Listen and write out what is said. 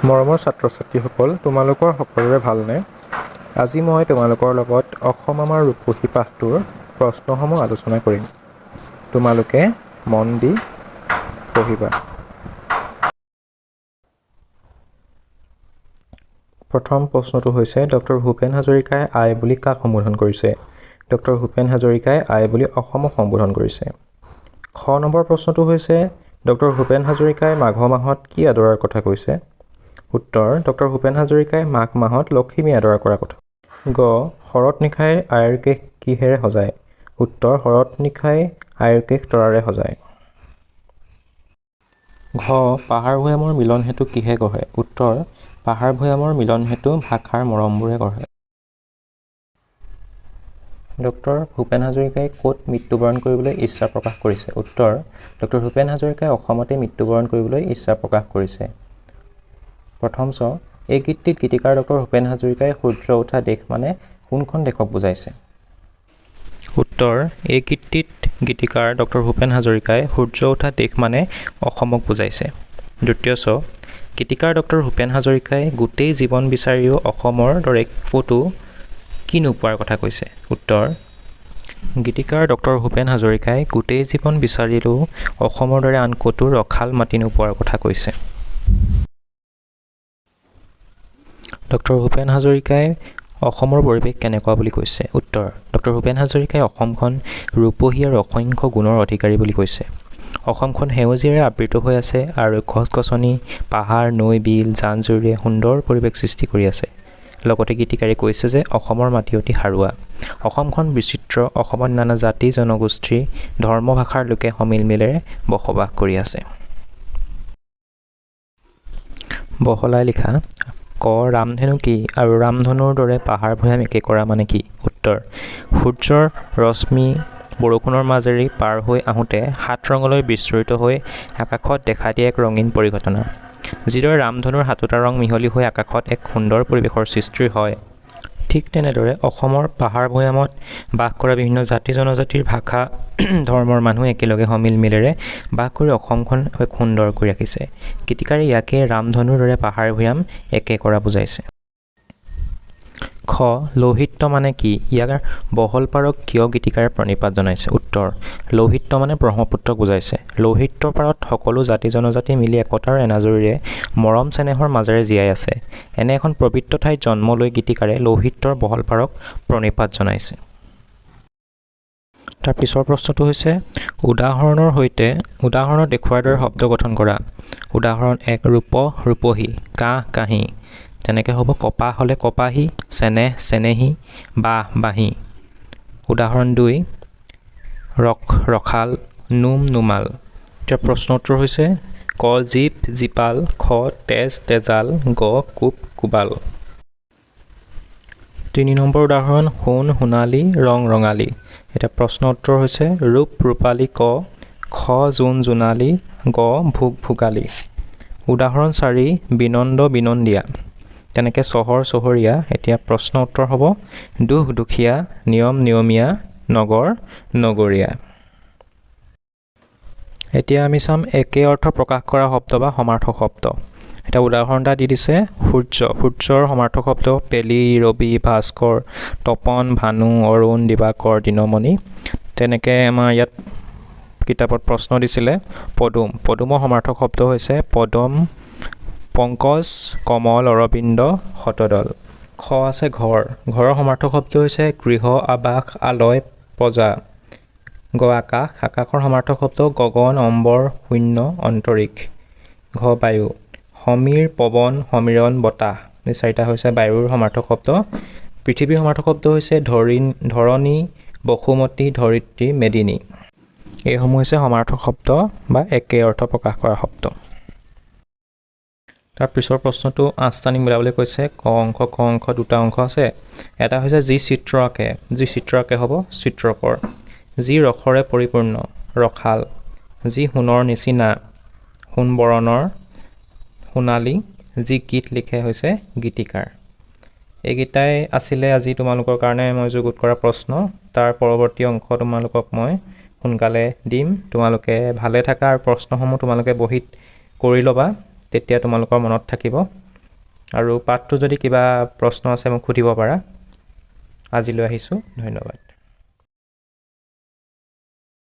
মৰমৰ ছাত্ৰ-ছাত্ৰীসকল, তোমালোকৰ সকলোৰে ভালনে? আজি মই তোমালোকৰ লগত অসম আমাৰ ৰূপহী পাঠটোৰ প্ৰশ্নসমূহ আলোচনা কৰিম। তোমালোকে মন দি পঢ়িবা। প্ৰথম প্ৰশ্নটো হৈছে ডক্টৰ ভূপেন হাজৰিকাই আই বুলি কাক সম্বোধন কৰিছে? ডক্টৰ ভূপেন হাজৰিকাই আই বুলি অসমক সম্বোধন কৰিছে। খ নম্বৰ প্ৰশ্নটো হৈছে ডক্টৰ ভূপেন হাজৰিকাই মাঘ মাহত কি আদৰাৰ কথা কৈছে? উত্তৰ: ডক্টৰ ভূপেন হাজৰিকাই মাঘ মাহত লখিমী আদৰ কৰাৰ কথা। গ. শৰৎ নিশাই আইৰ কেশ কিহেৰে সজায়? উত্তৰ: শৰৎ নিশাই আইৰ কেশ তৰাৰে সজায়। ঘ. পাহাৰ ভৈয়ামৰ মিলন সেতু কিহে গঢ়ে? উত্তৰ: পাহাৰ ভৈয়ামৰ মিলন সেতু ভাষাৰ মৰমবোৰে গঢ়ে। ডক্টৰ ভূপেন হাজৰিকাই ক'ত মৃত্যুবৰণ কৰিবলৈ ইচ্ছা প্ৰকাশ কৰিছে? উত্তৰ: ডক্টৰ ভূপেন হাজৰিকাই অসমতে মৃত্যুবৰণ কৰিবলৈ ইচ্ছা প্ৰকাশ কৰিছে। প্ৰথম চ. এই গীতটিত গীতিকাৰ ডক্টৰ ভূপেন হাজৰিকাই সূৰ্য উঠা দেশ মানে কোনখন দেশক বুজাইছে? উত্তৰ: এই গীতটিত গীতিকাৰ ডক্টৰ ভূপেন হাজৰিকাই সূৰ্য উঠা দেশ মানে অসমক বুজাইছে। দ্বিতীয় চ. গীতিকাৰ ডক্টৰ ভূপেন হাজৰিকাই গোটেই জীৱন বিচাৰিও অসমৰ দৰে ক'তো কি নোপোৱাৰ কথা কৈছে? উত্তৰ: গীতিকাৰ ডক্টৰ ভূপেন হাজৰিকাই গোটেই জীৱন বিচাৰিলেও অসমৰ দৰে আন ক'তো ৰসাল মাটি নোপোৱাৰ কথা কৈছে। ডক্টৰ ভূপেন হাজৰিকাই অসমৰ পৰিৱেশ কেনেকুৱা বুলি কৈছে? উত্তৰ: ডক্টৰ ভূপেন হাজৰিকাই অসমখন ৰূপহী আৰু অসংখ্য গুণৰ অধিকাৰী বুলি কৈছে। অসমখন সেউজীয়াৰে আবৃত হৈ আছে আৰু গছ-গছনি, পাহাৰ, নৈ, বিল, জান-জুৰিয়ে সুন্দৰ পৰিৱেশ সৃষ্টি কৰি আছে। লগতে গীতিকাৰে কৈছে যে অসমৰ মাটি অতি সাৰুৱা। অসমখন বিচিত্ৰ, অসমত নানা জাতি, জনগোষ্ঠী, ধৰ্ম, ভাষাৰ লোকে সমিলমিলেৰে বসবাস কৰি আছে। বহলাই লিখা। ক. ৰামধেনু কি আৰু ৰামধনুৰ দৰে পাহাৰ ভৈয়াম একে কৰা মানে কি? উত্তৰ: সূৰ্যৰ ৰশ্মি বৰষুণৰ মাজেৰে পাৰ হৈ আহোঁতে সাত ৰঙলৈ বিস্তৃত হৈ আকাশত দেখা দিয়ে এক ৰঙীন পৰিঘটনা। যিদৰে ৰামধনুৰ সাতোটা ৰং মিহলি হৈ আকাশত এক সুন্দৰ পৰিৱেশৰ সৃষ্টি হয়, ঠিক তেনেদৰে অসমৰ পাহাৰ ভৈয়ামত বাস কৰা বিভিন্ন জাতি-জনজাতিৰ ভাষা ধৰ্মৰ মানুহ একেলগে সমিলমিলেৰে বাস কৰি অসমখন এক সুন্দৰ কৰি ৰাখিছে। গীতিকাৰে ইয়াকে ৰামধনুৰ দৰে পাহাৰ ভৈয়াম একে কৰা বুজাইছে। খ. লৌহিত্য মানে কি? ইয়াৰ বহল-পাৰক কিয় গীতিকাৰে প্ৰণিপাত জনাইছে? উত্তৰ: লৌহিত্য মানে ব্ৰহ্মপুত্ৰক বুজাইছে। লৌহিত্যৰ পাৰত সকলো জাতি-জনজাতি মিলি একতাৰ এনাজৰীৰে মৰম চেনেহৰ মাজেৰে জীয়াই আছে। এনে এখন পবিত্ৰ ঠাইত জন্ম লৈ গীতিকাৰে লৌহিত্যৰ বহল-পাৰক প্ৰণিপাত জনাইছে। তাৰ পিছৰ প্ৰশ্নটো হৈছে উদাহৰণত দেখুওৱাৰ দৰে শব্দ গঠন কৰা। উদাহৰণ ১. ৰূপ ৰূপহী, কাঁহ কাঁহী। তেনেকৈ হ'ব কপাহ হ'লে কপাহী, চেনেহ চেনেহী, বাঁহ বাঁহী। উদাহৰণ ২. ৰসাল, নোম নোমাল। এতিয়া প্ৰশ্ন উত্তৰ হৈছে ক. জীপ জীপাল, খ. তেজ তেজাল, গ. কোব কোবাল। ৩ নম্বৰ উদাহৰণ সোণ সোণালী, ৰং ৰঙালী। এতিয়া প্ৰশ্ন উত্তৰ হৈছে ৰূপ ৰূপালী, ক. খ. জোন জোনালী, গ. ভোগ ভোগালী। উদাহৰণ ৪. বিনন্দ বিনন্দীয়া। তেনেকৈ চহৰ চহৰীয়া। এতিয়া প্ৰশ্ন উত্তৰ হ'ব দুখ দুখীয়া, নিয়ম নিয়মীয়া, নগৰ নগৰীয়া। এতিয়া আমি চাম একে অৰ্থ প্ৰকাশ কৰা শব্দ বা সমাৰ্থক শব্দ। এটা উদাহৰণ এটা দি দিছে সূৰ্য। সূৰ্যৰ সমাৰ্থক শব্দ পেলি, ৰবি, ভাস্কৰ, তপন, ভানু, অৰুণ, দিবাকৰ, দিনমণি। তেনেকৈ আমাৰ ইয়াত কিতাপত প্ৰশ্ন দিছিলে পদুম। পদুমৰ সমাৰ্থক শব্দ হৈছে পদম, পংকজ, কমল, অৰবিন্দ, শতদল। খ আছে ঘৰ। ঘৰৰ সমাৰ্থক শব্দ হৈছে গৃহ, আৱাস, আলয়, প্ৰজা। গ আকাশ। আকাশৰ সমাৰ্থক শব্দ গগন, অম্বৰ, শূন্য, অন্তৰীক্ষ। ঘ বায়ু। সমীৰ, পৱন, সমীৰণ, বতাহ। এই চাৰিটা হৈছে বায়ুৰ সমাৰ্থক শব্দ। পৃথিৱীৰ সমাৰ্থক শব্দ হৈছে ধৰণী, বসুমতী, ধৰিত্ৰী, মেদিনী। এইসমূহ হৈছে সমাৰ্থক শব্দ বা একে অৰ্থ প্ৰকাশ কৰা শব্দ। তাৰ পিছৰ প্ৰশ্নটো ৮টা মিলাবলৈ কৈছে। ক অংশ দুটা অংশ আছে। এটা হৈছে যি চিত্ৰ আঁকে। যি চিত্ৰ আঁকে হ'ব চিত্ৰকৰ। যি ৰসৰে পৰিপূৰ্ণ, ৰসাল। যি সোণৰ নিচিনা, সোণ বৰণৰ, সোণালী। যি গীত লিখে হৈছে গীতিকাৰ। এইকেইটাই আছিলে আজি তোমালোকৰ কাৰণে মই যুগুত কৰা প্ৰশ্ন। তাৰ পৰৱৰ্তী অংশ তোমালোকক মই সোনকালে দিম। তোমালোকে ভালে থাকা আৰু প্ৰশ্নসমূহ তোমালোকে বহীত কৰি ল'বা, তেতিয়া তোমালোকৰ মনত থাকিব। আৰু পাঠটো যদি কিবা প্ৰশ্ন আছে মোক সুধিব পাৰা। আজিলৈ আহিছোঁ, ধন্যবাদ।